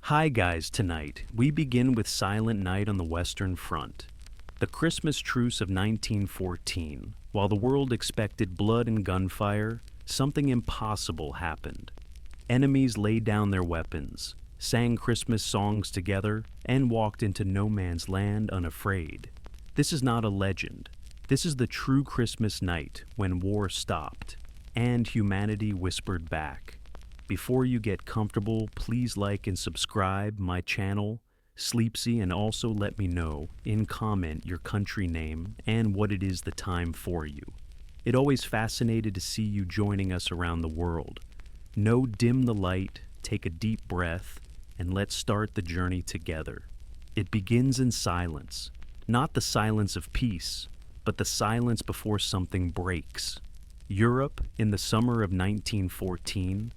Hi guys, tonight we begin with Silent Night on the Western Front. The Christmas truce of 1914. While the world expected blood and gunfire, something impossible happened. Enemies laid down their weapons, sang Christmas songs together, and walked into no man's land unafraid. This is not a legend. This is the true Christmas night when war stopped, and humanity whispered back. Before you get comfortable, please like and subscribe my channel, Sleepsy, and also let me know in comment your country name and what it is the time for you. It always fascinated to see you joining us around the world. Know dim the light, take a deep breath, and let's start the journey together. It begins in silence, not the silence of peace, but the silence before something breaks. Europe, in the summer of 1914,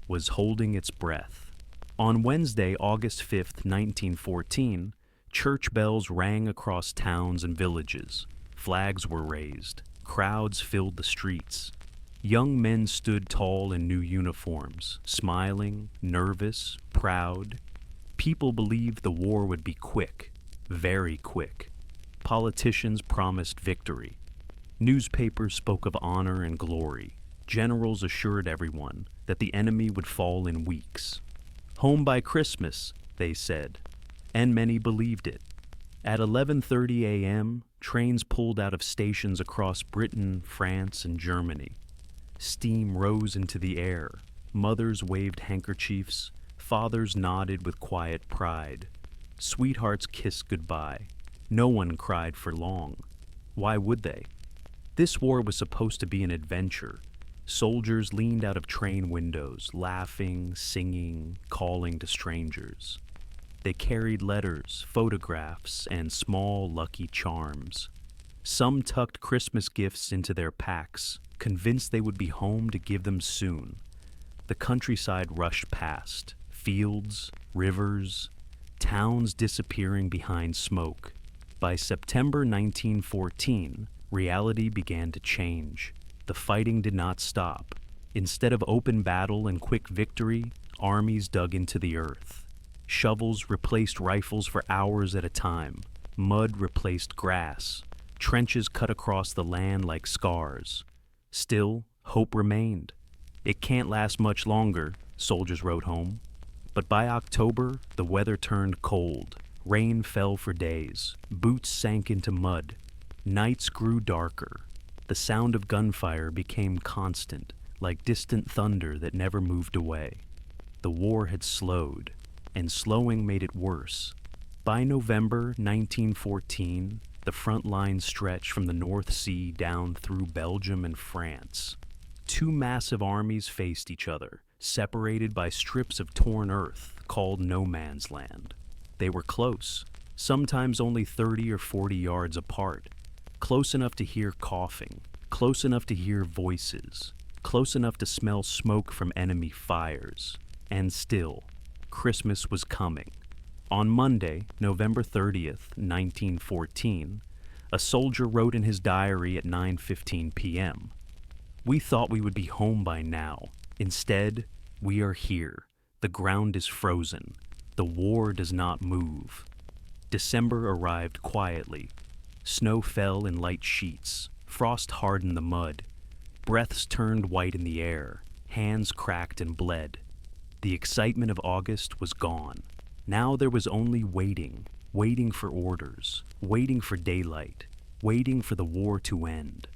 was holding its breath. On Wednesday, August 5th, 1914, church bells rang across towns and villages. Flags were raised. Crowds filled the streets. Young men stood tall in new uniforms, smiling, nervous, proud. People believed the war would be quick, very quick. Politicians promised victory. Newspapers spoke of honor and glory. Generals assured everyone that the enemy would fall in weeks. Home by Christmas, they said, and many believed it. At 11:30 a.m., trains pulled out of stations across Britain, France, and Germany. Steam rose into the air. Mothers waved handkerchiefs. Fathers nodded with quiet pride. Sweethearts kissed goodbye. No one cried for long. Why would they? This war was supposed to be an adventure. Soldiers leaned out of train windows, laughing, singing, calling to strangers. They carried letters, photographs, and small, lucky charms. Some tucked Christmas gifts into their packs, convinced they would be home to give them soon. The countryside rushed past, fields, rivers, towns disappearing behind smoke. By September 1914, reality began to change. The fighting did not stop. Instead of open battle and quick victory, armies dug into the earth. Shovels replaced rifles for hours at a time. Mud replaced grass. Trenches cut across the land like scars. Still, hope remained. It can't last much longer, soldiers wrote home. But by October, the weather turned cold. Rain fell for days. Boots sank into mud. Nights grew darker. The sound of gunfire became constant, like distant thunder that never moved away. The war had slowed, and slowing made it worse. By November 1914, the front lines stretched from the North Sea down through Belgium and France. Two massive armies faced each other, separated by strips of torn earth called no man's land. They were close, sometimes only 30 or 40 yards apart. Close enough to hear coughing, close enough to hear voices, close enough to smell smoke from enemy fires. And still, Christmas was coming. On Monday, November 30th, 1914, a soldier wrote in his diary at 9:15 p.m., "We thought we would be home by now. Instead, we are here. The ground is frozen. The war does not move." December arrived quietly. Snow fell in light sheets. Frost hardened the mud. Breaths turned white in the air. Hands cracked and bled. The excitement of August was gone. Now there was only waiting. Waiting for orders. Waiting for daylight. Waiting for the war to end.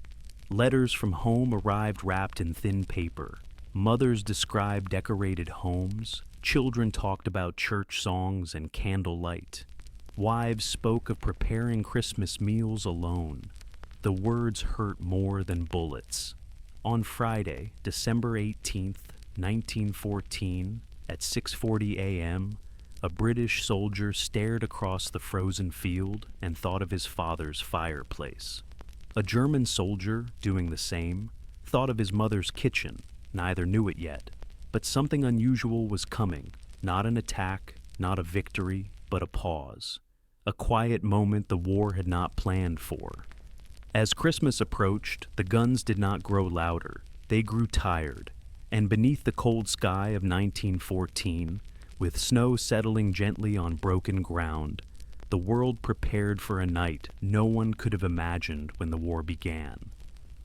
Letters from home arrived wrapped in thin paper. Mothers described decorated homes. Children talked about church songs and candlelight. Wives spoke of preparing Christmas meals alone. The words hurt more than bullets. On Friday, December 18th, 1914, at 6:40 a.m., a British soldier stared across the frozen field and thought of his father's fireplace. A German soldier, doing the same, thought of his mother's kitchen. Neither knew it yet. But something unusual was coming. Not an attack, not a victory, but a pause. A quiet moment the war had not planned for. As Christmas approached, the guns did not grow louder. They grew tired. And beneath the cold sky of 1914, With snow settling gently on broken ground, the world prepared for a night no one could have imagined when the war began.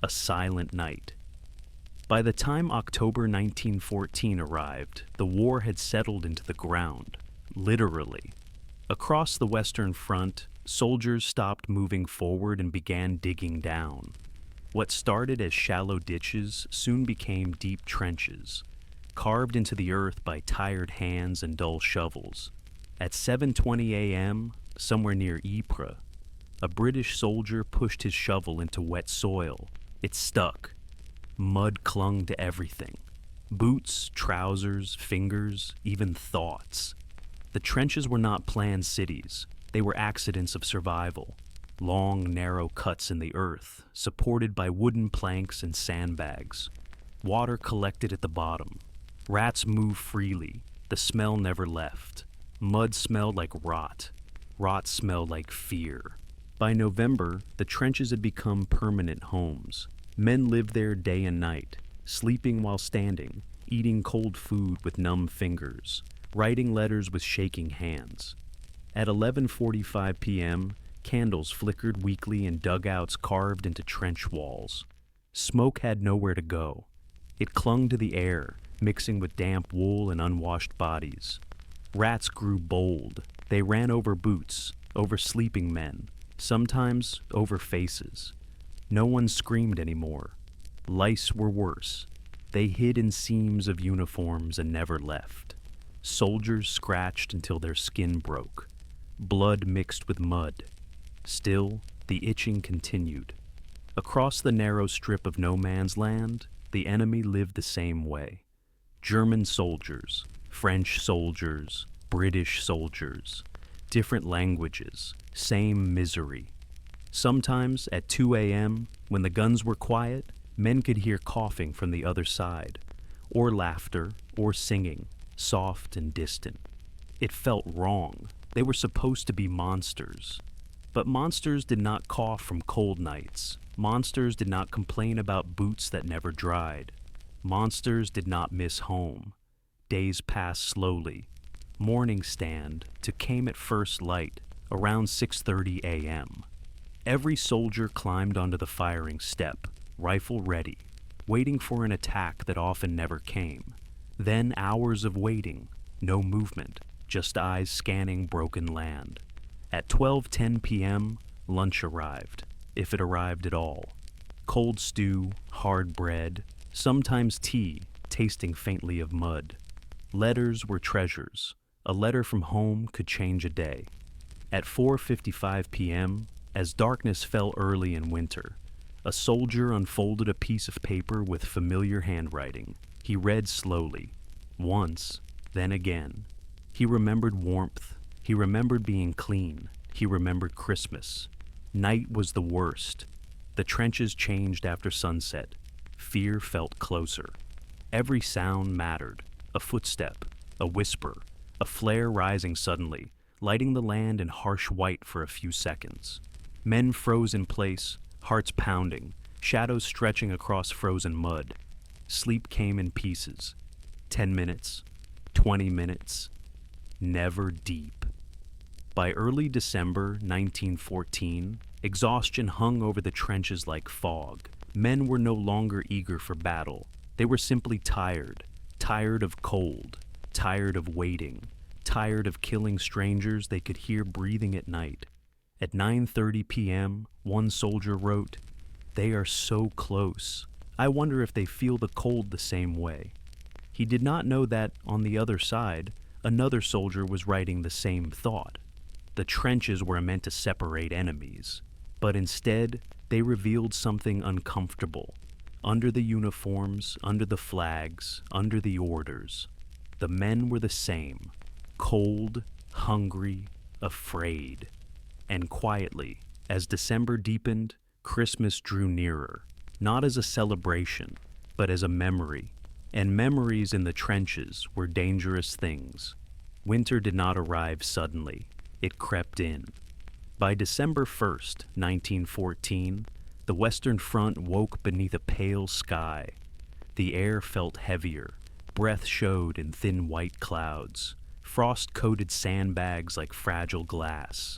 A silent night. By the time October 1914 arrived, the war had settled into the ground, literally. Across the Western Front, soldiers stopped moving forward and began digging down. What started as shallow ditches soon became deep trenches, carved into the earth by tired hands and dull shovels. At 7:20 a.m., somewhere near Ypres, a British soldier pushed his shovel into wet soil. It stuck. Mud clung to everything. Boots, trousers, fingers, even thoughts. The trenches were not planned cities. They were accidents of survival. Long, narrow cuts in the earth, supported by wooden planks and sandbags. Water collected at the bottom. Rats moved freely. The smell never left. Mud smelled like rot. Rot smelled like fear. By November, the trenches had become permanent homes. Men lived there day and night, sleeping while standing, eating cold food with numb fingers, writing letters with shaking hands. At 11:45 p.m., candles flickered weakly in dugouts carved into trench walls. Smoke had nowhere to go. It clung to the air, mixing with damp wool and unwashed bodies. Rats grew bold. They ran over boots, over sleeping men, sometimes over faces. No one screamed anymore. Lice were worse. They hid in seams of uniforms and never left. Soldiers scratched until their skin broke. Blood mixed with mud. Still, the itching continued. Across the narrow strip of no man's land, the enemy lived the same way. German soldiers, French soldiers, British soldiers, different languages, same misery. Sometimes at 2 a.m., when the guns were quiet, men could hear coughing from the other side, or laughter, or singing, soft and distant. It felt wrong. They were supposed to be monsters. But monsters did not cough from cold nights. Monsters did not complain about boots that never dried. Monsters did not miss home. Days passed slowly. Morning stand came at first light, around 6:30 a.m. Every soldier climbed onto the firing step, rifle ready, waiting for an attack that often never came. Then hours of waiting, no movement, just eyes scanning broken land. At 12:10 p.m., lunch arrived, if it arrived at all. Cold stew, hard bread, sometimes tea, tasting faintly of mud. Letters were treasures. A letter from home could change a day. At 4:55 p.m., as darkness fell early in winter, a soldier unfolded a piece of paper with familiar handwriting. He read slowly, once, then again. He remembered warmth. He remembered being clean. He remembered Christmas. Night was the worst. The trenches changed after sunset. Fear felt closer. Every sound mattered. A footstep, a whisper, a flare rising suddenly, lighting the land in harsh white for a few seconds. Men froze in place, hearts pounding, shadows stretching across frozen mud. Sleep came in pieces. 10 minutes, 20 minutes, never deep. By early December 1914, exhaustion hung over the trenches like fog. Men were no longer eager for battle. They were simply tired, tired of cold, tired of waiting, tired of killing strangers they could hear breathing at night. At 9:30 p.m., one soldier wrote, "They are so close. I wonder if they feel the cold the same way." He did not know that, on the other side, another soldier was writing the same thought. The trenches were meant to separate enemies, but instead, they revealed something uncomfortable. Under the uniforms, under the flags, under the orders, the men were the same, cold, hungry, afraid. And quietly, as December deepened, Christmas drew nearer, not as a celebration, but as a memory. And memories in the trenches were dangerous things. Winter did not arrive suddenly. It crept in. By December 1st, 1914, the Western Front woke beneath a pale sky. The air felt heavier. Breath showed in thin white clouds. frost coated sandbags like fragile glass.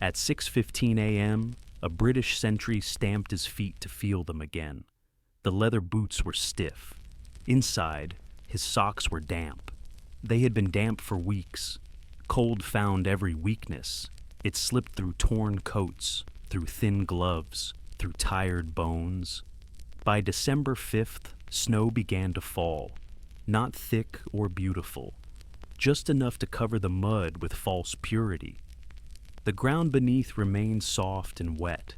At 6:15 a.m., a British sentry stamped his feet to feel them again. The leather boots were stiff. Inside, his socks were damp. They had been damp for weeks. Cold found every weakness. It slipped through torn coats, through thin gloves, through tired bones. By December 5th, snow began to fall. Not thick or beautiful, just enough to cover the mud with false purity. The ground beneath remained soft and wet.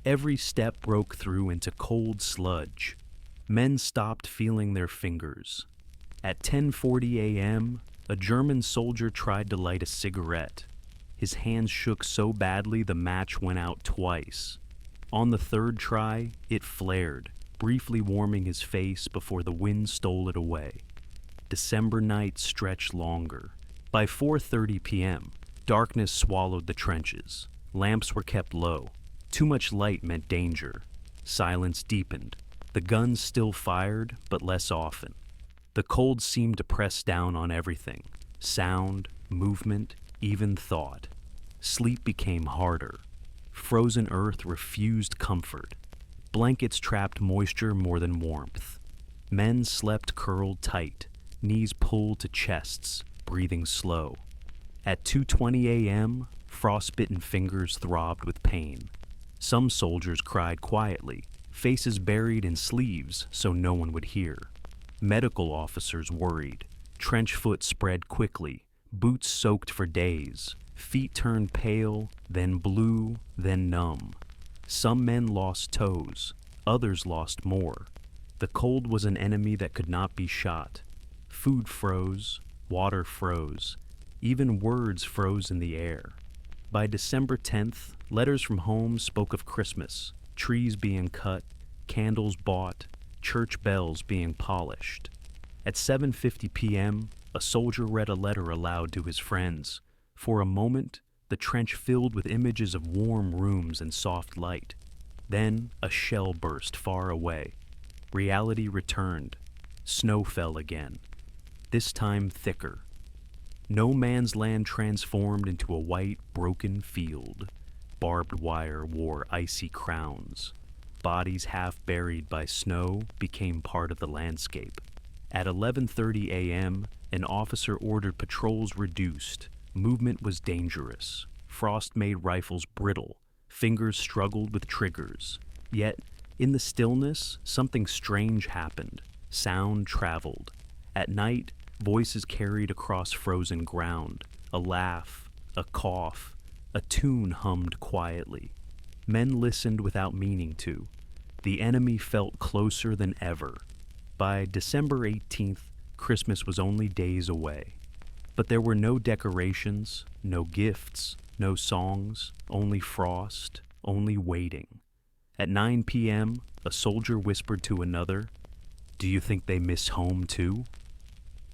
Every step broke through into cold sludge. Men stopped feeling their fingers. At 10:40 a.m., a German soldier tried to light a cigarette. His hands shook so badly the match went out twice. On the third try, it flared, briefly warming his face before the wind stole it away. December night stretched longer. By 4:30 p.m., darkness swallowed the trenches. Lamps were kept low. Too much light meant danger. Silence deepened. The guns still fired, but less often. The cold seemed to press down on everything. Sound, movement, even thought. Sleep became harder. Frozen earth refused comfort. Blankets trapped moisture more than warmth. Men slept curled tight, knees pulled to chests, breathing slow. At 2:20 a.m., frostbitten fingers throbbed with pain. Some soldiers cried quietly, faces buried in sleeves so no one would hear. Medical officers worried. Trench foot spread quickly, boots soaked for days, feet turned pale, then blue, then numb. Some men lost toes, others lost more. The cold was an enemy that could not be shot. Food froze, water froze, even words froze in the air. By December 10th, letters from home spoke of Christmas, trees being cut, candles bought, church bells being polished. At 7:50 p.m., a soldier read a letter aloud to his friends. For a moment, the trench filled with images of warm rooms and soft light. Then a shell burst far away. Reality returned. Snow fell again. This time thicker. No man's land transformed into a white, broken field. Barbed wire wore icy crowns. Bodies half buried by snow became part of the landscape. At 11:30 a.m., an officer ordered patrols reduced. Movement was dangerous. Frost made rifles brittle. Fingers struggled with triggers. Yet, in the stillness, something strange happened. Sound traveled. At night, voices carried across frozen ground. A laugh, a cough, a tune hummed quietly. Men listened without meaning to. The enemy felt closer than ever. By December 18th, Christmas was only days away. But there were no decorations, no gifts, no songs, only frost, only waiting. At 9 p.m., a soldier whispered to another, "Do you think they miss home too?"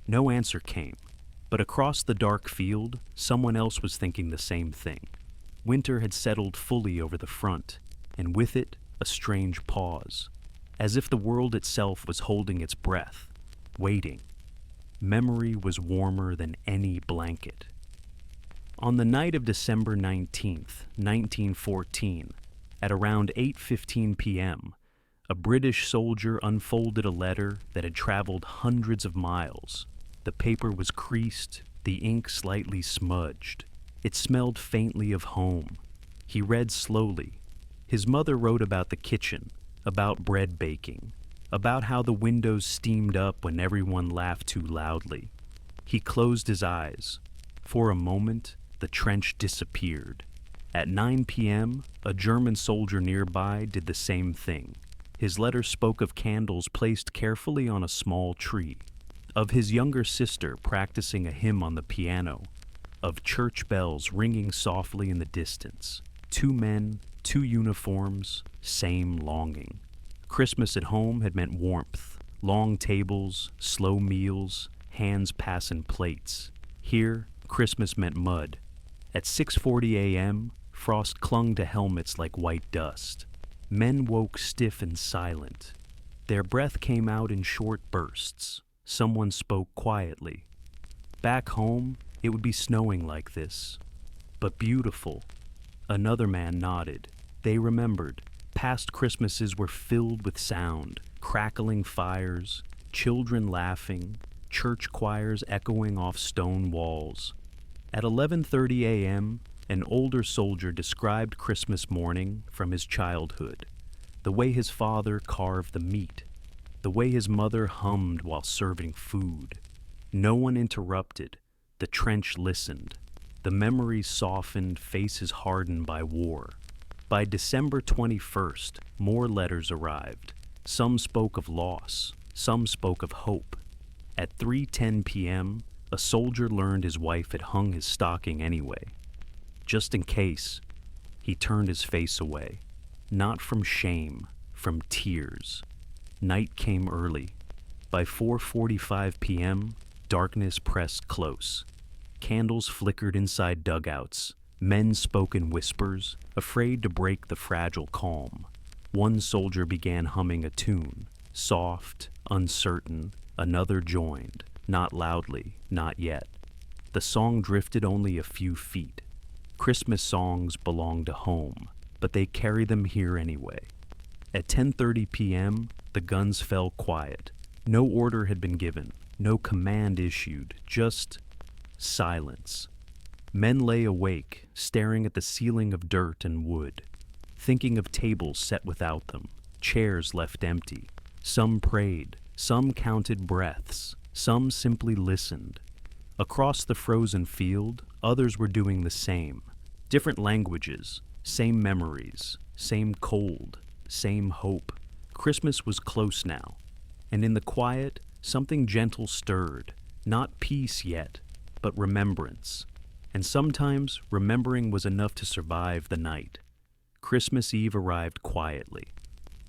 No answer came, but across the dark field, someone else was thinking the same thing. Winter had settled fully over the front, and with it, a strange pause, as if the world itself was holding its breath, waiting. Memory was warmer than any blanket. On the night of December 19th, 1914, at around 8:15 p.m., a British soldier unfolded a letter that had traveled hundreds of miles. The paper was creased, the ink slightly smudged. It smelled faintly of home. He read slowly. His mother wrote about the kitchen, about bread baking, about how the windows steamed up when everyone laughed too loudly. He closed his eyes. For a moment, the trench disappeared. At 9 p.m., a German soldier nearby did the same thing. His letter spoke of candles placed carefully on a small tree, of his younger sister practicing a hymn on the piano, of church bells ringing softly in the distance. 2 men, 2 uniforms, same longing. Christmas at home had meant warmth, long tables, slow meals, hands passing plates. Here, Christmas meant mud. At 6:40 a.m., frost clung to helmets like white dust. Men woke stiff and silent. Their breath came out in short bursts. Someone spoke quietly. Back home, It would be snowing like this. But beautiful. Another man nodded. They remembered. Past Christmases were filled with sound, crackling fires, children laughing, church choirs echoing off stone walls. At 11:30 a.m., an older soldier described Christmas morning from his childhood. The way his father carved the meat. The way his mother hummed while serving food. No one interrupted. The trench listened. The memories softened, faces hardened by war. By December 21st, more letters arrived. Some spoke of loss. Some spoke of hope. At 3:10 p.m., a soldier learned his wife had hung his stocking anyway. Just in case, he turned his face away. Not from shame, from tears. Night came early. By 4:45 p.m., darkness pressed close. Candles flickered inside dugouts. Men spoke in whispers, afraid to break the fragile calm. One soldier began humming a tune, soft, uncertain. Another joined, not loudly, not yet. The song drifted only a few feet. Christmas songs belong to home, but they carry them here anyway. At 10:30 p.m., the guns fell quiet. No order had been given, no command issued, just silence. Men lay awake, staring at the ceiling of dirt and wood, thinking of tables set without them, chairs left empty. Some prayed, some counted breaths, some simply listened. Across the frozen field, others were doing the same. Different languages, same memories, same cold, same hope. Christmas was close now, and in the quiet, something gentle stirred. Not peace yet, but remembrance. And sometimes remembering was enough to survive the night. Christmas Eve arrived quietly.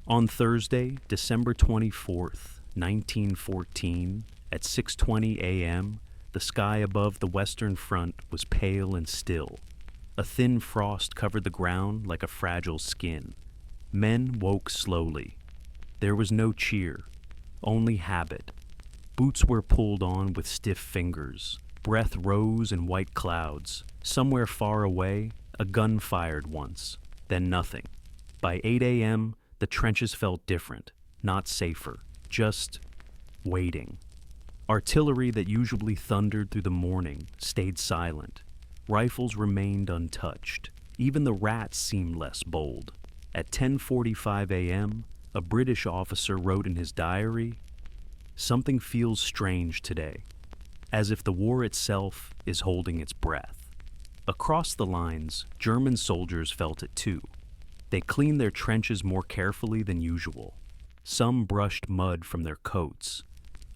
On Thursday, December 24th, 1914, at 6:20 a.m., the sky above the Western Front was pale and still. A thin frost covered the ground like a fragile skin. Men woke slowly. There was no cheer, only habit. Boots were pulled on with stiff fingers. Breath rose in white clouds. Somewhere far away, a gun fired once, then nothing. By 8 a.m., the trenches felt different, not safer, just waiting. Artillery that usually thundered through the morning stayed silent. Rifles remained untouched. Even the rats seemed less bold. At 10:45 a.m., a British officer wrote in his diary, "Something feels strange today, as if the war itself is holding its breath." Across the lines, German soldiers felt it too. They cleaned their trenches more carefully than usual. Some brushed mud from their coats.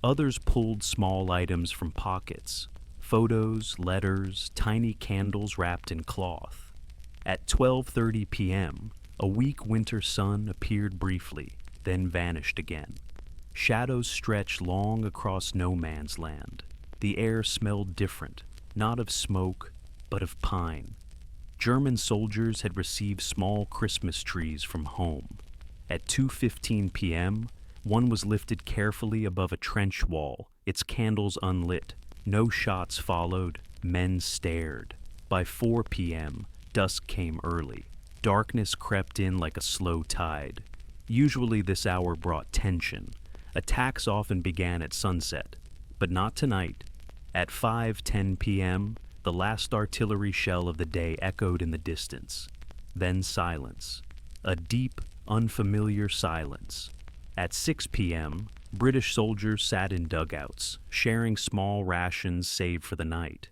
Others pulled small items from pockets. Photos, letters, tiny candles wrapped in cloth. At 12:30 p.m., a weak winter sun appeared briefly, then vanished again. Shadows stretched long across no man's land. The air smelled different, not of smoke, but of pine. German soldiers had received small Christmas trees from home. At 2:15 p.m., one was lifted carefully above a trench wall, its candles unlit. No shots followed. Men stared. By 4 p.m., dusk came early. Darkness crept in like a slow tide. Usually this hour brought tension. Attacks often began at sunset, but not tonight. At 5:10 p.m., the last artillery shell of the day echoed in the distance. Then silence. A deep, unfamiliar silence. At 6 p.m., British soldiers sat in dugouts, sharing small rations saved for the night.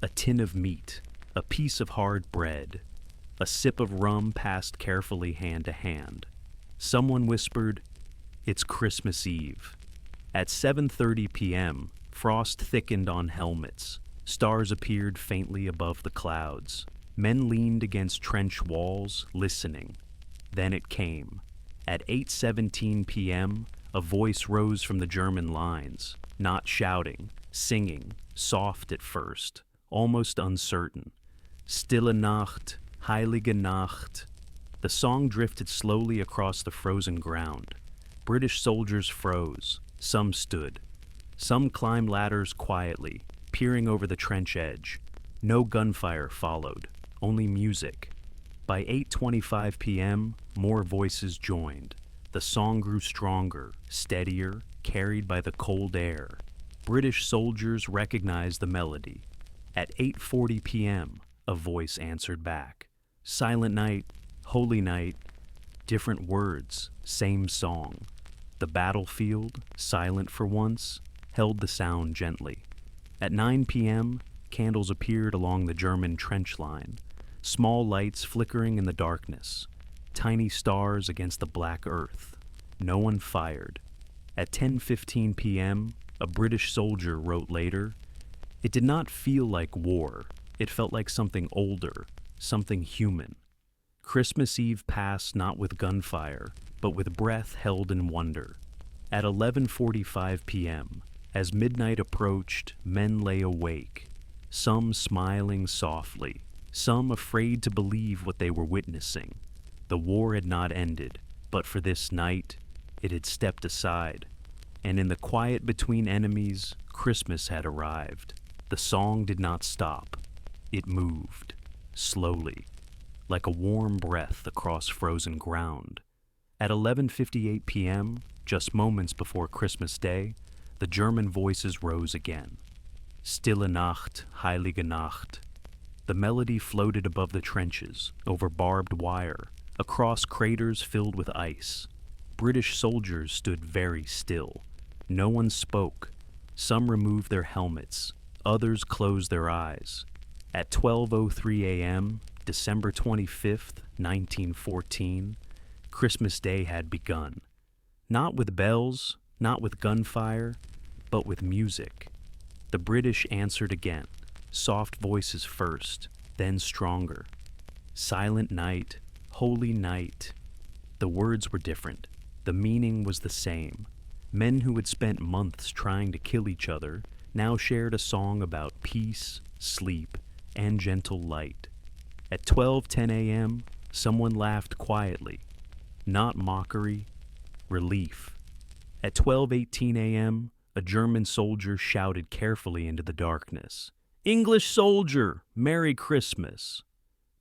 A tin of meat, a piece of hard bread. A sip of rum passed carefully hand to hand. Someone whispered, "It's Christmas Eve." At 7:30 p.m., frost thickened on helmets. Stars appeared faintly above the clouds. Men leaned against trench walls, listening. Then it came. At 8:17 p.m., a voice rose from the German lines, not shouting, singing, soft at first, almost uncertain. Stille Nacht, heilige Nacht. The song drifted slowly across the frozen ground. British soldiers froze. Some stood. Some climbed ladders quietly, peering over the trench edge. No gunfire followed, only music. By 8:25 p.m., more voices joined. The song grew stronger, steadier, carried by the cold air. British soldiers recognized the melody. At 8:40 p.m., a voice answered back. Silent night, holy night, different words, same song. The battlefield, silent for once, held the sound gently. At 9 p.m., candles appeared along the German trench line, small lights flickering in the darkness, tiny stars against the black earth. No one fired. At 10:15 p.m., a British soldier wrote later, "It did not feel like war. It felt like something older, something human." Christmas Eve passed not with gunfire, but with breath held in wonder. At 11:45 p.m., as midnight approached, men lay awake, some smiling softly, some afraid to believe what they were witnessing. The war had not ended, but for this night, it had stepped aside. And in the quiet between enemies, Christmas had arrived. The song did not stop. It moved, slowly, like a warm breath across frozen ground. At 11:58 p.m., just moments before Christmas Day, the German voices rose again. Stille Nacht, heilige Nacht. The melody floated above the trenches, over barbed wire, across craters filled with ice. British soldiers stood very still. No one spoke. Some removed their helmets. Others closed their eyes. At 12:03 a.m., December 25th, 1914, Christmas Day had begun. Not with bells, not with gunfire, but with music. The British answered again, soft voices first, then stronger. Silent night, holy night. The words were different. The meaning was the same. Men who had spent months trying to kill each other now shared a song about peace, sleep, and gentle light. At 12:10 a.m., someone laughed quietly. Not mockery, relief. At 12:18 a.m., a German soldier shouted carefully into the darkness, "English soldier, Merry Christmas!"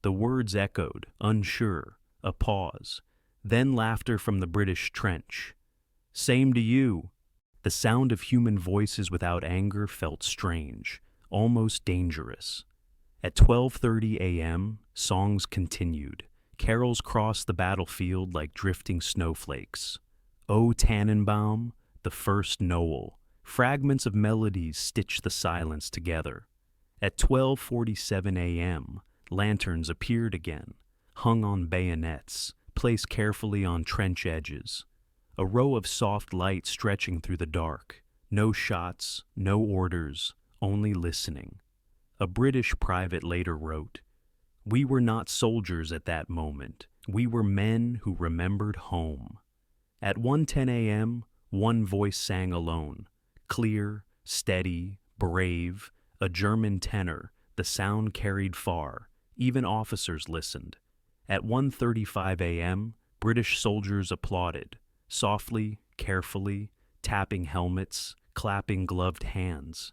The words echoed, unsure, a pause, then laughter from the British trench. "Same to you." The sound of human voices without anger felt strange, almost dangerous. At 12:30 a.m., songs continued. Carols crossed the battlefield like drifting snowflakes. O Tannenbaum, the first Noel. Fragments of melodies stitched the silence together. At 12:47 a.m., lanterns appeared again, hung on bayonets, placed carefully on trench edges. A row of soft light stretching through the dark. No shots, no orders, only listening. A British private later wrote, "We were not soldiers at that moment. We were men who remembered home." At 1:10 a.m., one voice sang alone. Clear, steady, brave, a German tenor, the sound carried far. Even officers listened. At 1:35 a.m., British soldiers applauded, softly, carefully, tapping helmets, clapping gloved hands.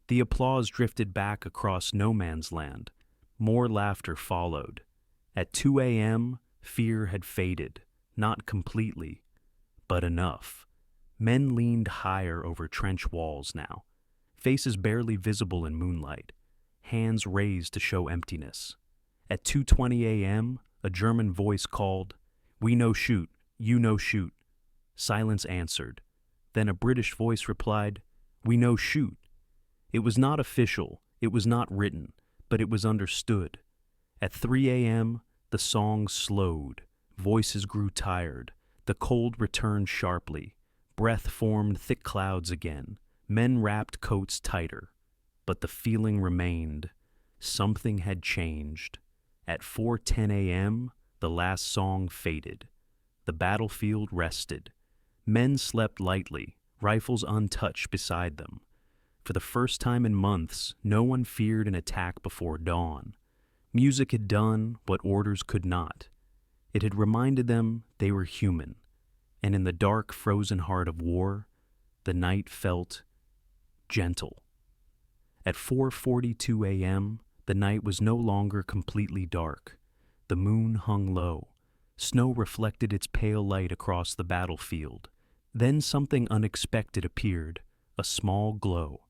The applause drifted back across no man's land. More laughter followed. At 2 a.m., fear had faded, not completely, but enough. Men leaned higher over trench walls now, faces barely visible in moonlight, hands raised to show emptiness. At 2:20 a.m., a German voice called, "We no shoot, you no shoot." Silence answered. Then a British voice replied, "We no shoot." It was not official, it was not written, but it was understood. At 3 a.m., the song slowed, voices grew tired, the cold returned sharply, breath formed thick clouds again, men wrapped coats tighter. But the feeling remained. Something had changed. At 4:10 a.m., the last song faded. The battlefield rested. Men slept lightly, rifles untouched beside them. For the first time in months, no one feared an attack before dawn. Music had done what orders could not. It had reminded them they were human. And in the dark, frozen heart of war, the night felt gentle. At 4:42 a.m., the night was no longer completely dark. The moon hung low. Snow reflected its pale light across the battlefield. Then something unexpected appeared, a small glow.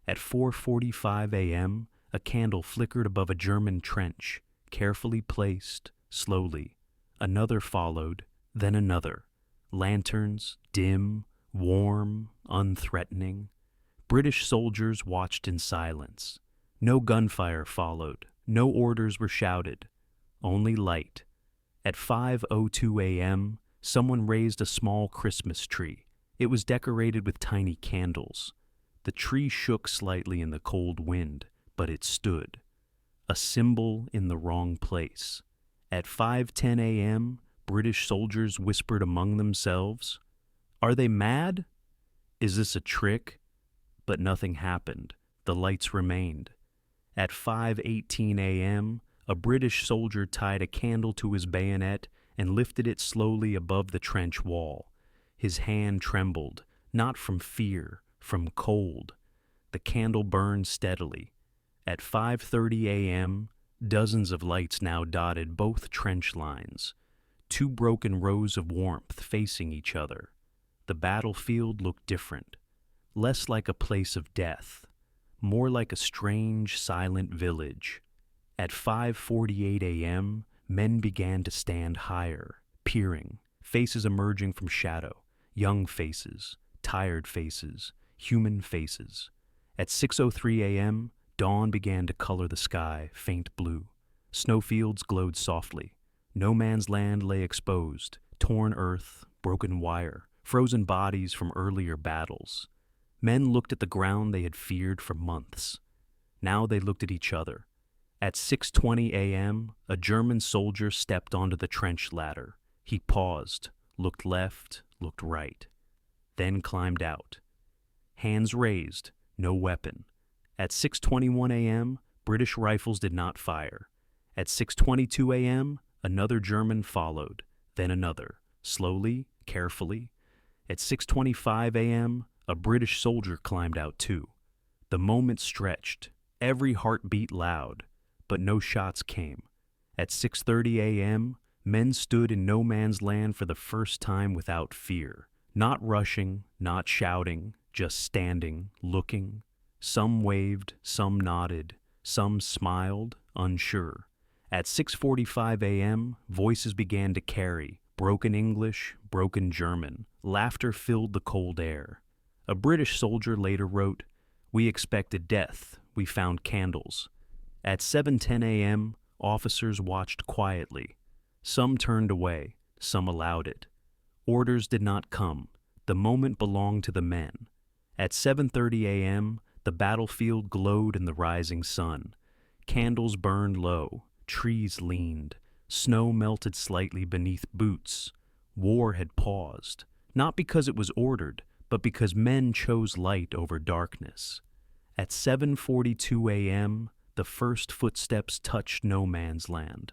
At 4:45 a.m., a candle flickered above a German trench, carefully placed, slowly. Another followed, then another. Lanterns, dim, warm, unthreatening. British soldiers watched in silence. No gunfire followed, no orders were shouted, only light. At 5:02 a.m., someone raised a small Christmas tree. It was decorated with tiny candles. The tree shook slightly in the cold wind, but it stood. A symbol in the wrong place. At 5:10 a.m., British soldiers whispered among themselves, "Are they mad? Is this a trick?" But nothing happened. The lights remained. At 5:18 a.m., a British soldier tied a candle to his bayonet and lifted it slowly above the trench wall. His hand trembled, not from fear, from cold. The candle burned steadily. At 5:30 a.m., dozens of lights now dotted both trench lines, two broken rows of warmth facing each other. The battlefield looked different, less like a place of death, more like a strange, silent village. At 5:48 a.m., men began to stand higher, peering, faces emerging from shadow, young faces, tired faces, human faces. At 6:03 a.m., dawn began to color the sky faint blue. Snowfields glowed softly. No man's land lay exposed, torn earth, broken wire, frozen bodies from earlier battles. Men looked at the ground they had feared for months. Now they looked at each other. At 6:20 a.m., a German soldier stepped onto the trench ladder. He paused, looked left, looked right, then climbed out. Hands raised, no weapon. At 6:21 a.m., British rifles did not fire. At 6:22 a.m., another German followed, then another, slowly, carefully. At 6:25 a.m., a British soldier climbed out too. The moment stretched, every heart beat loud, but no shots came. At 6:30 a.m., men stood in no man's land for the first time without fear, not rushing, not shouting, just standing, looking. Some waved, some nodded, some smiled, unsure. At 6:45 a.m., voices began to carry, broken English, broken German. Laughter filled the cold air. A British soldier later wrote, "We expected death, we found candles." At 7:10 a.m., officers watched quietly. Some turned away, some allowed it. Orders did not come. The moment belonged to the men. At 7:30 a.m., the battlefield glowed in the rising sun. Candles burned low, trees leaned, snow melted slightly beneath boots. War had paused, not because it was ordered, but because men chose light over darkness. At 7:42 a.m., the first footsteps touched no man's land.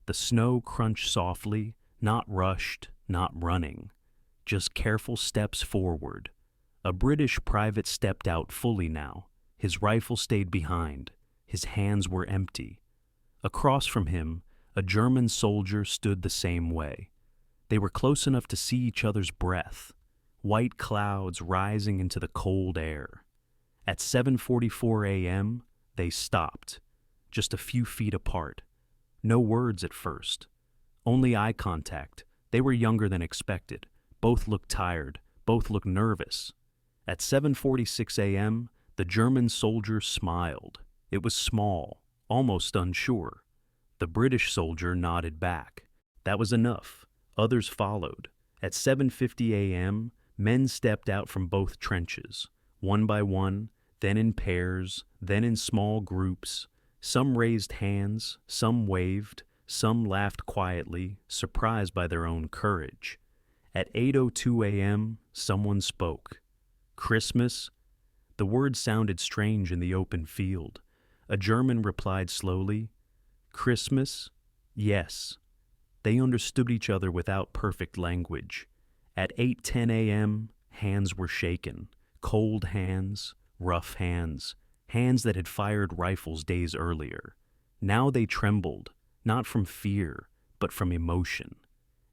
The snow crunched softly, not rushed, not running, just careful steps forward. A British private stepped out fully now. His rifle stayed behind. His hands were empty. Across from him, a German soldier stood the same way. They were close enough to see each other's breath, white clouds rising into the cold air. At 7:44 a.m., they stopped, just a few feet apart. No words at first, only eye contact. They were younger than expected. Both looked tired, both looked nervous. At 7:46 a.m., the German soldier smiled. It was small, almost unsure. The British soldier nodded back. That was enough. Others followed. At 7:50 a.m., men stepped out from both trenches, one by one, then in pairs, then in small groups. Some raised hands, some waved, some laughed quietly, surprised by their own courage. At 8:02 a.m., someone spoke. "Christmas?" The word sounded strange in the open field. A German replied slowly, "Christmas? Yes." They understood each other without perfect language. At 8:10 a.m., hands were shaken. Cold hands, rough hands, hands that had fired rifles days earlier. Now they trembled, not from fear, but from emotion.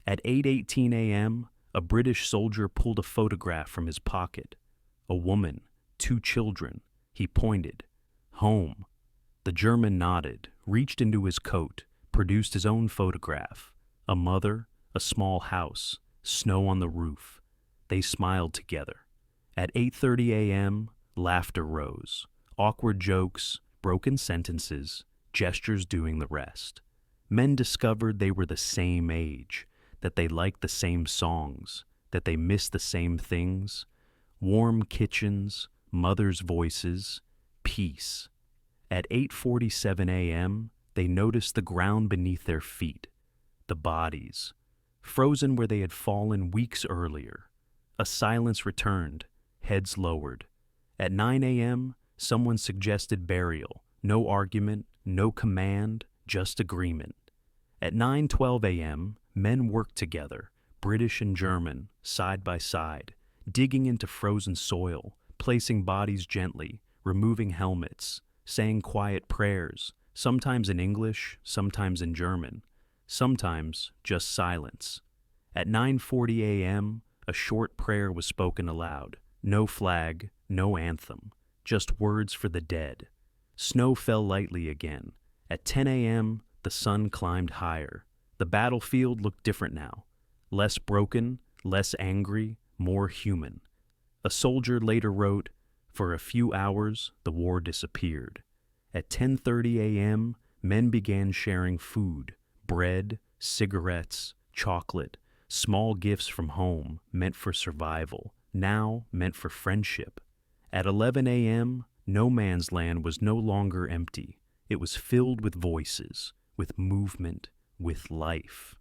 At 8:18 a.m., a British soldier pulled a photograph from his pocket. A woman, 2 children. He pointed. Home. The German nodded, reached into his coat, produced his own photograph. A mother, a small house, snow on the roof. They smiled together. At 8:30 a.m., laughter rose. Awkward jokes, broken sentences, gestures doing the rest. Men discovered they were the same age, that they liked the same songs, that they missed the same things. Warm kitchens, mothers' voices, peace. At 8:47 a.m., they noticed the ground beneath their feet, the bodies, frozen where they had fallen weeks earlier. A silence returned, heads lowered. At 9 a.m., someone suggested burial. No argument, no command, just agreement. At 9:12 a.m., men worked together, British and German, side by side, digging into frozen soil, placing bodies gently, removing helmets, saying quiet prayers, sometimes in English, sometimes in German, sometimes just silence. At 9:40 a.m., a short prayer was spoken aloud. No flag, no anthem, just words for the dead. Snow fell lightly again. At 10 a.m., the sun climbed higher. The battlefield looked different now. Less broken, less angry, more human. A soldier later wrote, "For a few hours, the war disappeared." At 10:30 a.m., men began sharing food, bread, cigarettes, chocolate, small gifts from home meant for survival, now meant for friendship. At 11 a.m., no man's land was no longer empty. It was filled with voices, with movement, with life.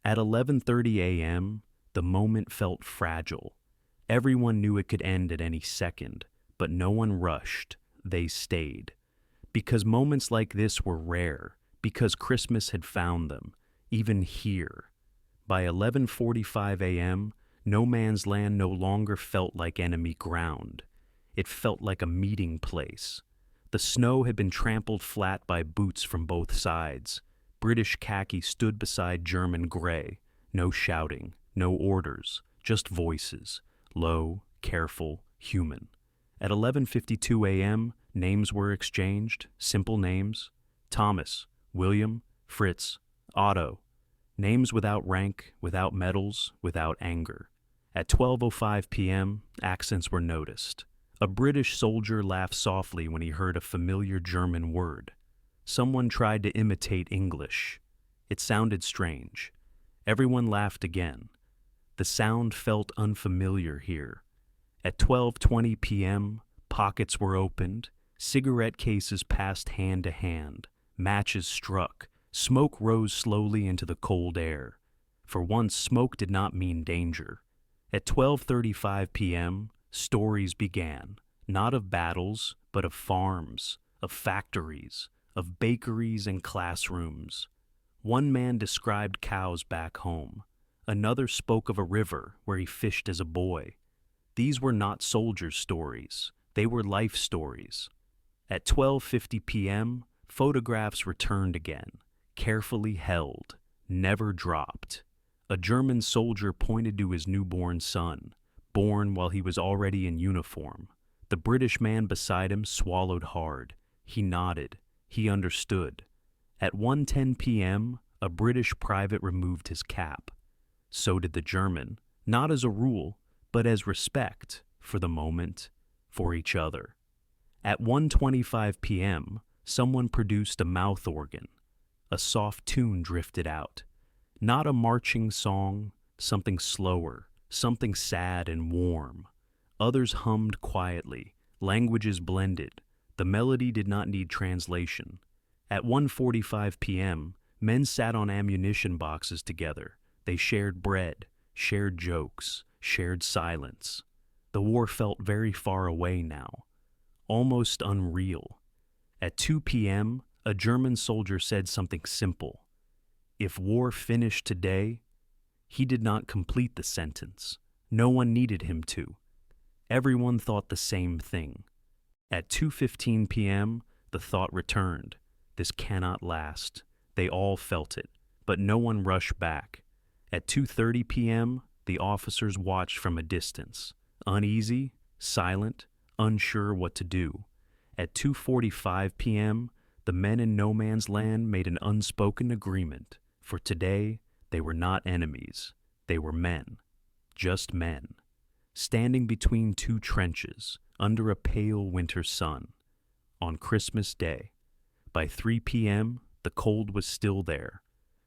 At 11:30 a.m., the moment felt fragile. Everyone knew it could end at any second, but no one rushed. They stayed. Because moments like this were rare, because Christmas had found them, even here. By 11:45 a.m., no man's land no longer felt like enemy ground. It felt like a meeting place. The snow had been trampled flat by boots from both sides. British khaki stood beside German gray. No shouting, no orders, just voices, low, careful, human. At 11:52 a.m., names were exchanged, simple names. Thomas, William, Fritz, Otto. Names without rank, without medals, without anger. At 12:05 p.m., accents were noticed. A British soldier laughed softly when he heard a familiar German word. Someone tried to imitate English. It sounded strange. Everyone laughed again. The sound felt unfamiliar here. At 12:20 p.m., pockets were opened, cigarette cases passed hand to hand, matches struck, smoke rose slowly into the cold air. For once, smoke did not mean danger. At 12:35 p.m., stories began, not of battles, but of farms, of factories, of bakeries and classrooms. One man described cows back home. Another spoke of a river where he fished as a boy. These were not soldiers' stories. They were life stories. At 12:50 p.m., photographs returned again, carefully held, never dropped. A German soldier pointed to his newborn son, born while he was already in uniform. The British man beside him swallowed hard. He nodded. He understood. At 1:10 p.m., a British private removed his cap. So did the German, not as a rule, but as respect, for the moment, for each other. At 1:25 p.m., someone produced a mouth organ. A soft tune drifted out. Not a marching song, something slower, something sad and warm. Others hummed quietly, languages blended. The melody did not need translation. At 1:45 p.m., men sat on ammunition boxes together. They shared bread, shared jokes, shared silence. The war felt very far away now, almost unreal. At 2 p.m., a German soldier said something simple. If war finished today, he did not complete the sentence. No one needed him to. Everyone thought the same thing. At 2:15 p.m., the thought returned. This cannot last. They all felt it, but no one rushed back. At 2:30 p.m., the officers watched from a distance, uneasy, silent, unsure what to do. At 2:45 p.m., the men in no man's land made an unspoken agreement. For today, they were not enemies. They were men. Just men. Standing between two trenches, under a pale winter sun. On Christmas Day. By 3 p.m., the cold was still there.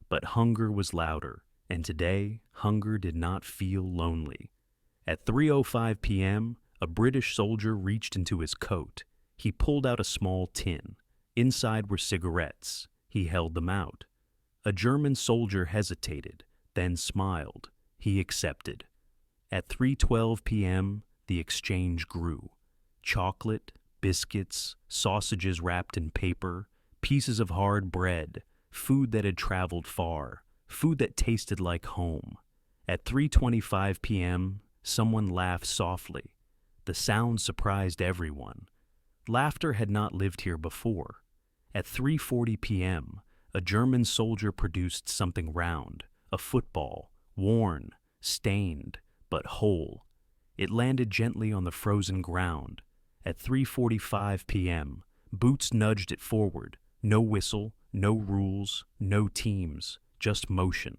But hunger was louder, and today, hunger did not feel lonely. At 3:05 p.m., a British soldier reached into his coat. He pulled out a small tin. Inside were cigarettes. He held them out. A German soldier hesitated, then smiled. He accepted. At 3:12 p.m., the exchange grew. Chocolate, biscuits, sausages wrapped in paper, pieces of hard bread, food that had traveled far, food that tasted like home. At 3:25 p.m., someone laughed softly. The sound surprised everyone. Laughter had not lived here before. At 3:40 p.m., a German soldier produced something round, a football, worn, stained, but whole. It landed gently on the frozen ground. At 3:45 p.m., boots nudged it forward. No whistle, no rules, no teams, just motion.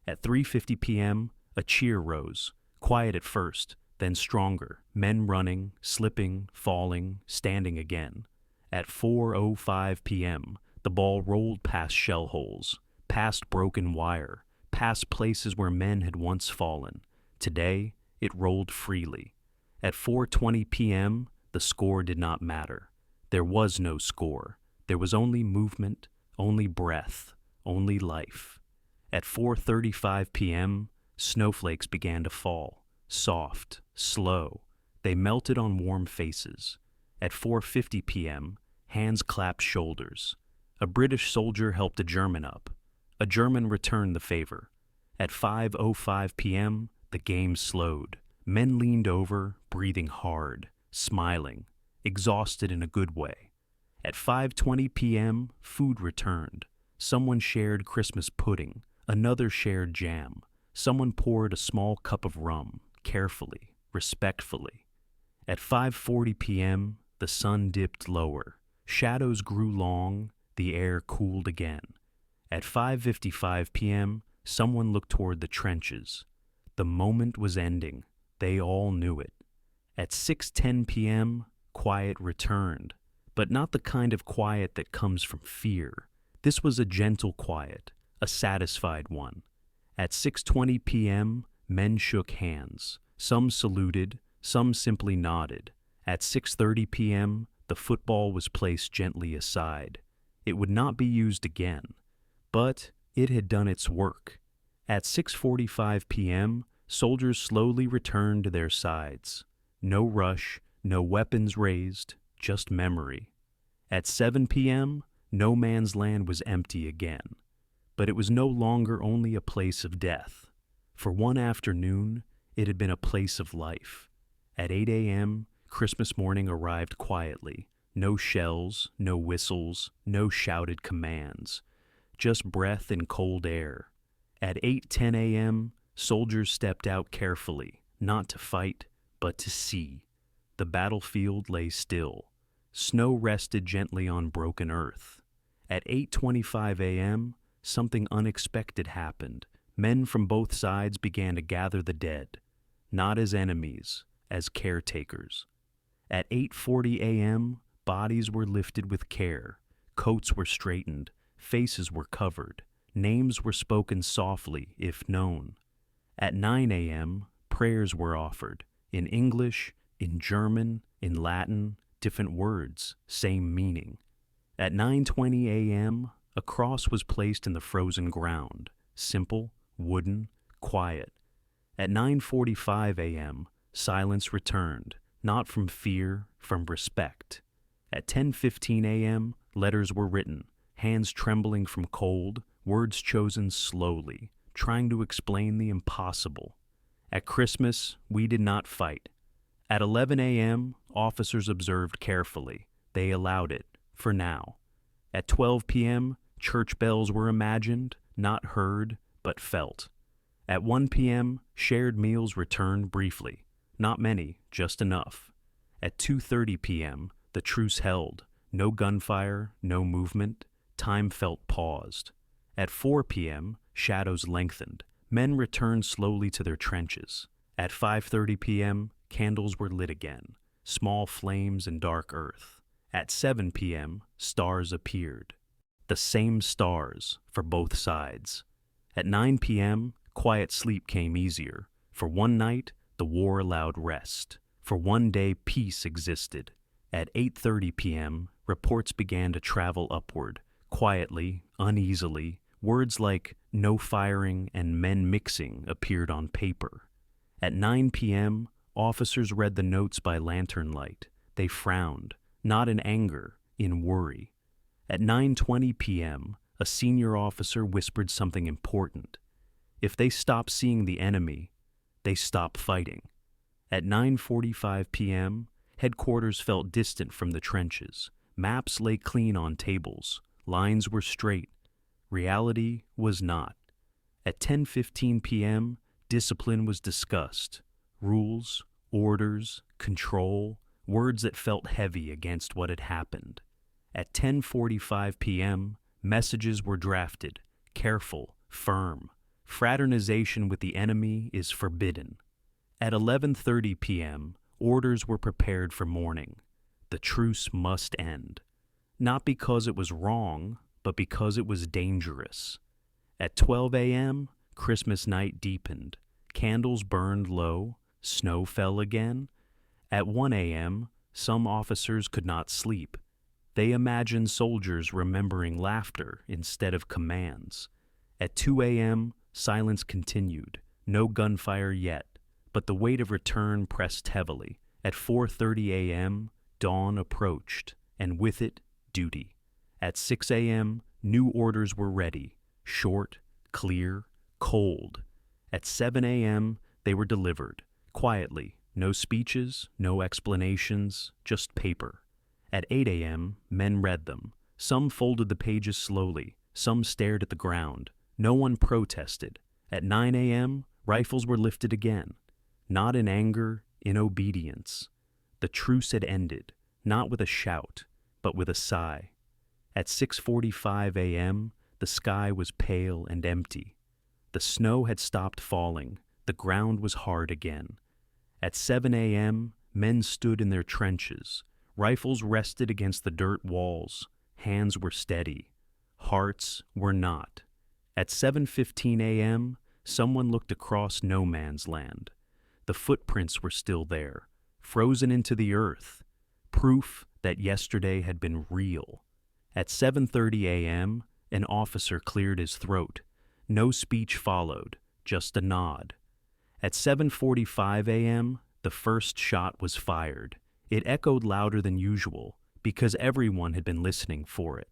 At 3:50 p.m., a cheer rose, quiet at first, then stronger, men running, slipping, falling, standing again. At 4:05 p.m., the ball rolled past shell holes, past broken wire, past places where men had once fallen. Today, it rolled freely. At 4:20 p.m., the score did not matter. There was no score. There was only movement, only breath, only life. At 4:35 p.m., snowflakes began to fall, soft, slow. They melted on warm faces. At 4:50 p.m., hands clapped shoulders. A British soldier helped a German up. A German returned the favor. At 5:05 p.m., the game slowed. Men leaned over, breathing hard, smiling, exhausted in a good way. At 5:20 p.m., food returned. Someone shared Christmas pudding. Another shared jam. Someone poured a small cup of rum, carefully, respectfully. At 5:40 p.m., the sun dipped lower. Shadows grew long. The air cooled again. At 5:55 p.m., someone looked toward the trenches. The moment was ending. They all knew it. At 6:10 p.m., quiet returned, but not the kind of quiet that comes from fear. This was a gentle quiet, a satisfied one. At 6:20 p.m., men shook hands. Some saluted, some simply nodded. At 6:30 p.m., the football was placed gently aside. It would not be used again, but it had done its work. At 6:45 p.m., soldiers slowly returned to their sides. No rush, no weapons raised, just memory. At 7 p.m., no man's land was empty again. But it was no longer only a place of death. For one afternoon, it had been a place of life. At 8 a.m., Christmas morning arrived quietly. No shells, no whistles, no shouted commands. Just breath and cold air. At 8:10 a.m., soldiers stepped out carefully, not to fight, but to see. The battlefield lay still. Snow rested gently on broken earth. At 8:25 a.m., something unexpected happened. Men from both sides began to gather the dead, not as enemies, as caretakers. At 8:40 a.m., bodies were lifted with care, coats were straightened, faces were covered, names were spoken softly, if known. At 9 a.m., prayers were offered, in English, in German, in Latin, different words, same meaning. At 9:20 a.m., a cross was placed in the frozen ground, simple, wooden, quiet. At 9:45 a.m., silence returned, not from fear, from respect. At 10:15 a.m., letters were written, hands trembling from cold, words chosen slowly, trying to explain the impossible. At Christmas, we did not fight. At 11 a.m., officers observed carefully. They allowed it, for now. At 12 p.m., church bells were imagined, not heard, but felt. At 1 p.m., shared meals returned briefly. Not many, just enough. At 2:30 p.m., the truce held. No gunfire, no movement. Time felt paused. At 4 p.m., shadows lengthened. Men returned slowly to their trenches. At 5:30 p.m., candles were lit again, small flames in dark earth. At 7 p.m., stars appeared. The same stars for both sides. At 9 p.m., quiet sleep came easier. For one night, the war allowed rest. For one day, peace existed. At 8:30 p.m., reports began to travel upward, quietly, uneasily. Words like no firing and men mixing appeared on paper. At 9 p.m., officers read the notes by lantern light. They frowned, not in anger, in worry. At 9:20 p.m., a senior officer whispered something important. If they stop seeing the enemy, they stop fighting. At 9:45 p.m., headquarters felt distant from the trenches. Maps lay clean on tables. Lines were straight. Reality was not. At 10:15 p.m., discipline was discussed. Rules, orders, control, words that felt heavy against what had happened. At 10:45 p.m., messages were drafted, careful, firm. Fraternization with the enemy is forbidden. At 11:30 p.m., orders were prepared for morning. The truce must end. Not because it was wrong, but because it was dangerous. At 12 a.m., Christmas night deepened. Candles burned low. Snow fell again. At 1 a.m., some officers could not sleep. They imagined soldiers remembering laughter instead of commands. At 2 a.m., silence continued. No gunfire yet, but the weight of return pressed heavily. At 4:30 a.m., dawn approached, and with it, duty. At 6 a.m., new orders were ready, short, clear, cold. At 7 a.m., they were delivered, quietly, no speeches, no explanations, just paper. At 8 a.m., men read them. Some folded the pages slowly, some stared at the ground. No one protested. At 9 a.m., rifles were lifted again, not in anger, in obedience. The truce had ended, not with a shout, but with a sigh. At 6:45 a.m., the sky was pale and empty. The snow had stopped falling. The ground was hard again. At 7 a.m., men stood in their trenches. Rifles rested against the dirt walls. Hands were steady. Hearts were not. At 7:15 a.m., someone looked across no man's land. The footprints were still there, frozen into the earth, proof that yesterday had been real. At 7:30 a.m., an officer cleared his throat. No speech followed, just a nod. At 7:45 a.m., the first shot was fired. It echoed louder than usual, because everyone had been listening for it.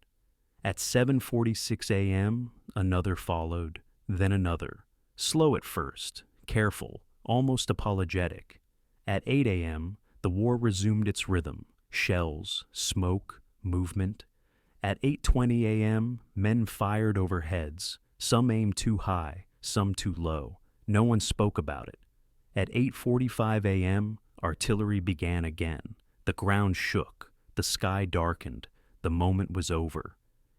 At 7:46 a.m., another followed, then another. Slow at first, careful, almost apologetic. At 8 a.m., the war resumed its rhythm, shells, smoke, movement. At 8:20 a.m., men fired over heads, some aimed too high, some too low. No one spoke about it. At 8:45 a.m., artillery began again. The ground shook, the sky darkened, the moment was over.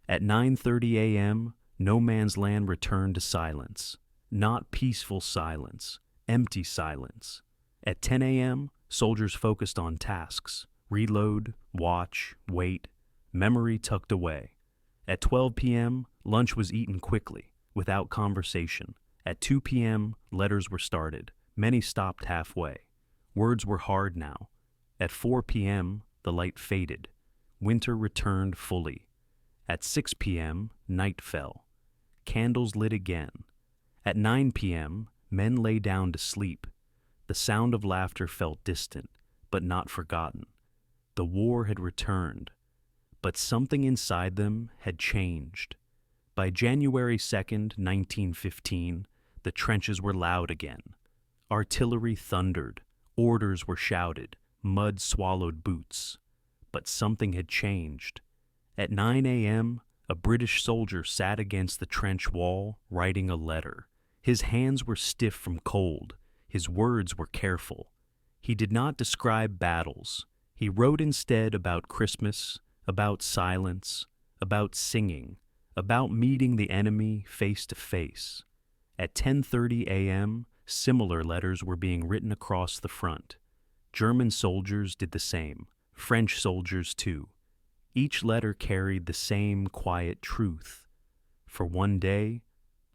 At 9:30 a.m., no man's land returned to silence. Not peaceful silence, empty silence. At 10 a.m., soldiers focused on tasks, reload, watch, wait, memory tucked away. At 12 p.m., lunch was eaten quickly, without conversation. At 2 p.m., letters were started. Many stopped halfway. Words were hard now. At 4 p.m., the light faded. Winter returned fully. At 6 p.m., night fell. Candles lit again. At 9 p.m., men lay down to sleep. The sound of laughter felt distant, but not forgotten. The war had returned, but something inside them had changed. By January 2nd, 1915, the trenches were loud again. Artillery thundered. Orders were shouted. mud swallowed boots. But something had changed. At 9 a.m., a British soldier sat against the trench wall, writing a letter. His hands were stiff from cold. His words were careful. He did not describe battles. He wrote instead about Christmas, about silence, about singing, about meeting the enemy face to face. At 10:30 a.m., similar letters were being written across the front. German soldiers did the same, French soldiers too. Each letter carried the same quiet truth. For one day,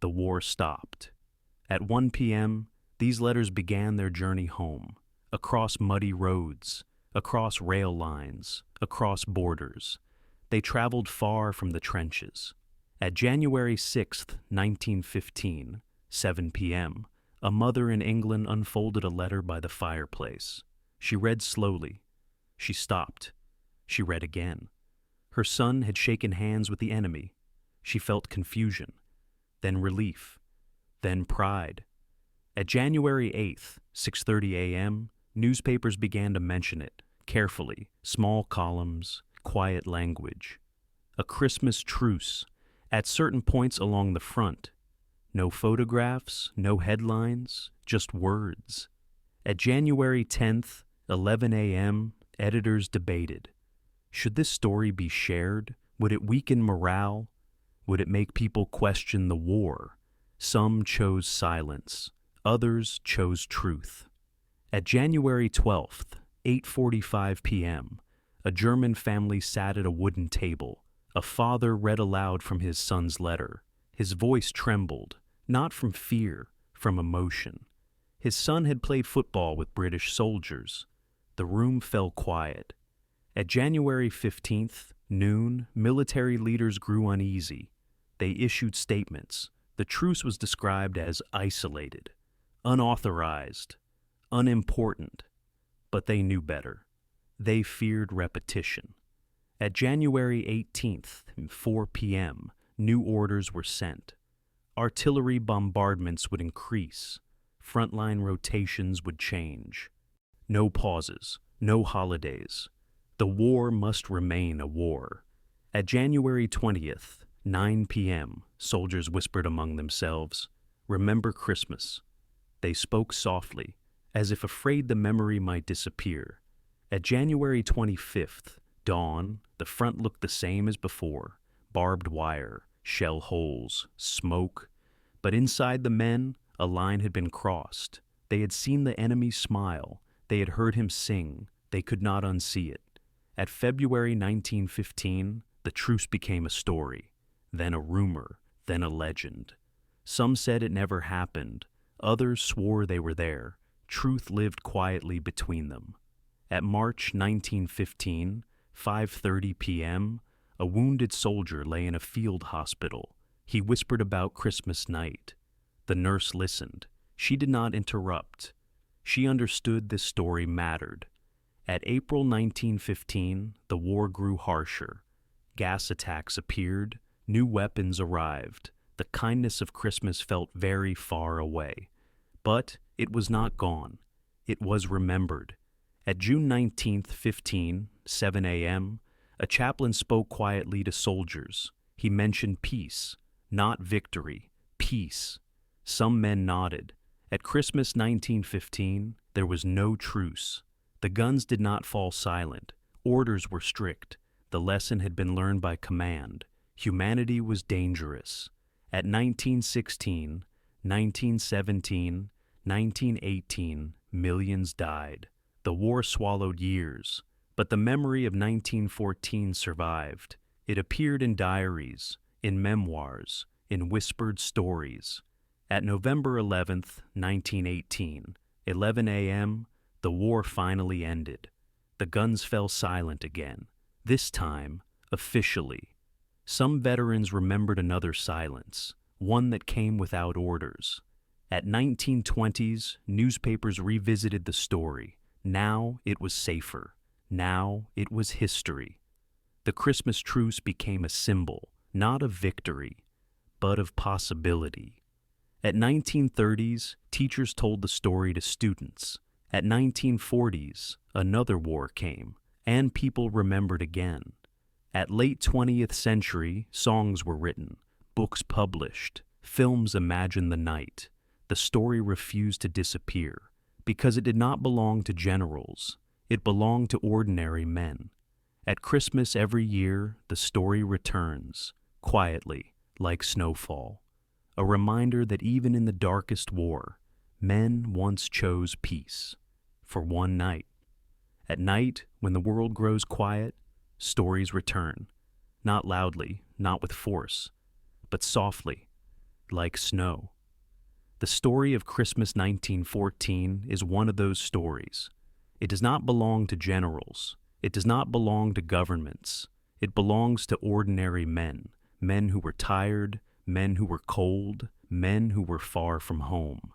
the war stopped. At 1 p.m., these letters began their journey home, across muddy roads, across rail lines, across borders. They traveled far from the trenches. At January 6th, 1915, 7 p.m., a mother in England unfolded a letter by the fireplace. She read slowly. She stopped. She read again. Her son had shaken hands with the enemy. She felt confusion, then relief, then pride. At January 8th, 6:30 a.m., newspapers began to mention it, carefully, small columns, quiet language. A Christmas truce, at certain points along the front. No photographs, no headlines, just words. At January 10th, 11 a.m., editors debated. Should this story be shared? Would it weaken morale? Would it make people question the war? Some chose silence. Others chose truth. At January 12th, 8:45 p.m., a German family sat at a wooden table. A father read aloud from his son's letter. His voice trembled, not from fear, from emotion. His son had played football with British soldiers. The room fell quiet. At January 15th, noon, military leaders grew uneasy. They issued statements. The truce was described as isolated, unauthorized, unimportant. But they knew better. They feared repetition. At January 18th, 4 p.m., new orders were sent. Artillery bombardments would increase. Frontline rotations would change. No pauses, no holidays. The war must remain a war. At January 20th, 9 p.m., soldiers whispered among themselves, "Remember Christmas." They spoke softly, as if afraid the memory might disappear. At January 25th, dawn, the front looked the same as before. Barbed wire, shell holes, smoke. But inside the men, a line had been crossed. They had seen the enemy smile. They had heard him sing. They could not unsee it. At February 1915, the truce became a story, then a rumor, then a legend. Some said it never happened. Others swore they were there. Truth lived quietly between them. At March 1915, 5:30 p.m., a wounded soldier lay in a field hospital. He whispered about Christmas night. The nurse listened. She did not interrupt. She understood this story mattered. At April 1915, the war grew harsher. Gas attacks appeared. New weapons arrived. The kindness of Christmas felt very far away. But it was not gone. It was remembered. At June 19th, 7 a.m., a chaplain spoke quietly to soldiers. He mentioned peace, not victory, peace. Some men nodded. At Christmas 1915, there was no truce. The guns did not fall silent. Orders were strict. The lesson had been learned by command. Humanity was dangerous. At 1916, 1917, 1918, millions died. The war swallowed years, but the memory of 1914 survived. It appeared in diaries, in memoirs, in whispered stories. At November 11th, 1918, 11 a.m., the war finally ended. The guns fell silent again, this time officially. Some veterans remembered another silence, one that came without orders. At 1920s, newspapers revisited the story. Now it was safer. Now it was history. The Christmas truce became a symbol, not of victory, but of possibility. At 1930s, teachers told the story to students. At 1940s, another war came, and people remembered again. At late 20th century, songs were written, books published, films imagined the night. The story refused to disappear, because it did not belong to generals. It belonged to ordinary men. At Christmas every year, the story returns, quietly, like snowfall. A reminder that even in the darkest war, men once chose peace. For one night. At night, when the world grows quiet, stories return. Not loudly, not with force, but softly, like snow. The story of Christmas 1914 is one of those stories. It does not belong to generals. It does not belong to governments. It belongs to ordinary men, men who were tired, men who were cold, men who were far from home.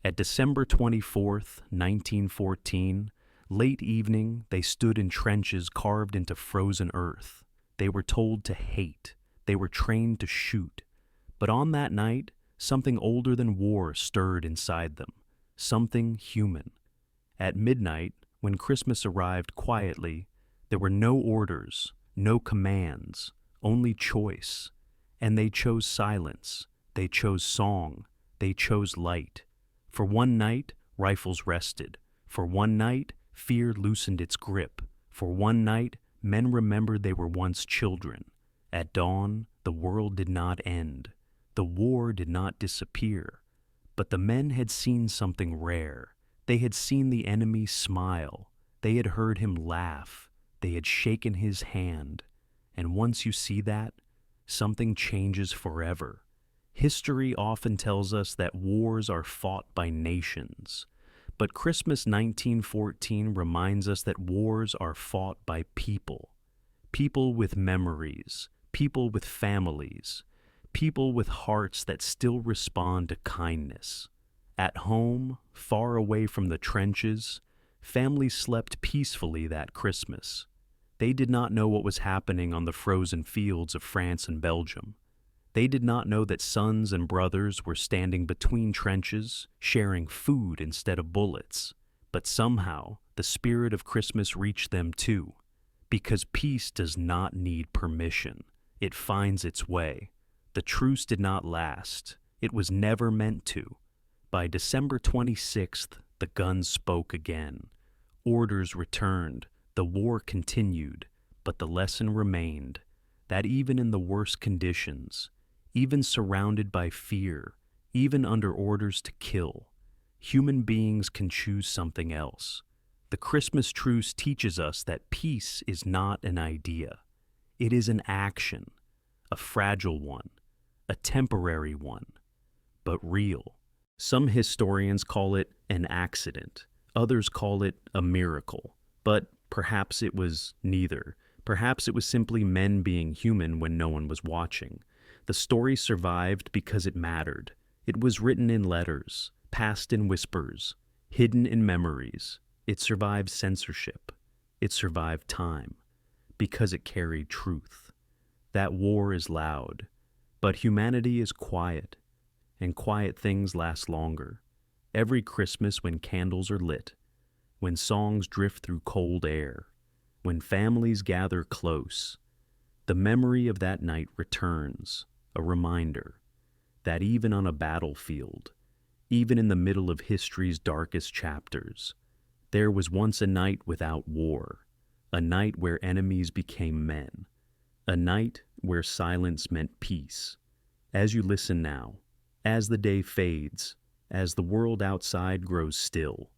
At December 24th, 1914, late evening, they stood in trenches carved into frozen earth. They were told to hate. They were trained to shoot. But on that night, something older than war stirred inside them, something human. At midnight, when Christmas arrived quietly, there were no orders, no commands, only choice. And they chose silence, they chose song, they chose light. For one night, rifles rested. For one night, fear loosened its grip. For one night, men remembered they were once children. At dawn, the world did not end. The war did not disappear. But the men had seen something rare. They had seen the enemy smile. They had heard him laugh. They had shaken his hand. And once you see that, something changes forever. History often tells us that wars are fought by nations. But Christmas 1914 reminds us that wars are fought by people. People with memories, people with families, people with hearts that still respond to kindness. At home, far away from the trenches, families slept peacefully that Christmas. They did not know what was happening on the frozen fields of France and Belgium. They did not know that sons and brothers were standing between trenches, sharing food instead of bullets. But somehow, the spirit of Christmas reached them too. Because peace does not need permission. It finds its way. The truce did not last. It was never meant to. By December 26th, the guns spoke again. Orders returned. The war continued. But the lesson remained. That even in the worst conditions, even surrounded by fear, even under orders to kill, human beings can choose something else. The Christmas truce teaches us that peace is not an idea. It is an action, a fragile one, a temporary one, but real. Some historians call it an accident. Others call it a miracle. But perhaps it was neither. Perhaps it was simply men being human when no one was watching. The story survived because it mattered. It was written in letters, passed in whispers, hidden in memories. It survived censorship. It survived time. Because it carried truth. That war is loud, but humanity is quiet, and quiet things last longer. Every Christmas when candles are lit, when songs drift through cold air, when families gather close, the memory of that night returns, a reminder that even on a battlefield, even in the middle of history's darkest chapters, there was once a night without war, a night where enemies became men, a night where silence meant peace. As you listen now, as the day fades, as the world outside grows still,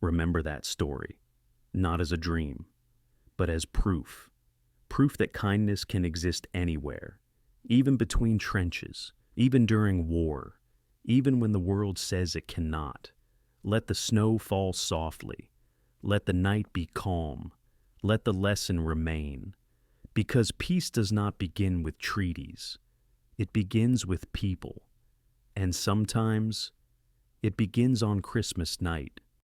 remember that story, not as a dream, but as proof. Proof that kindness can exist anywhere, even between trenches, even during war, even when the world says it cannot. Let the snow fall softly. Let the night be calm. Let the lesson remain. Because peace does not begin with treaties. It begins with people. And sometimes it begins on Christmas night,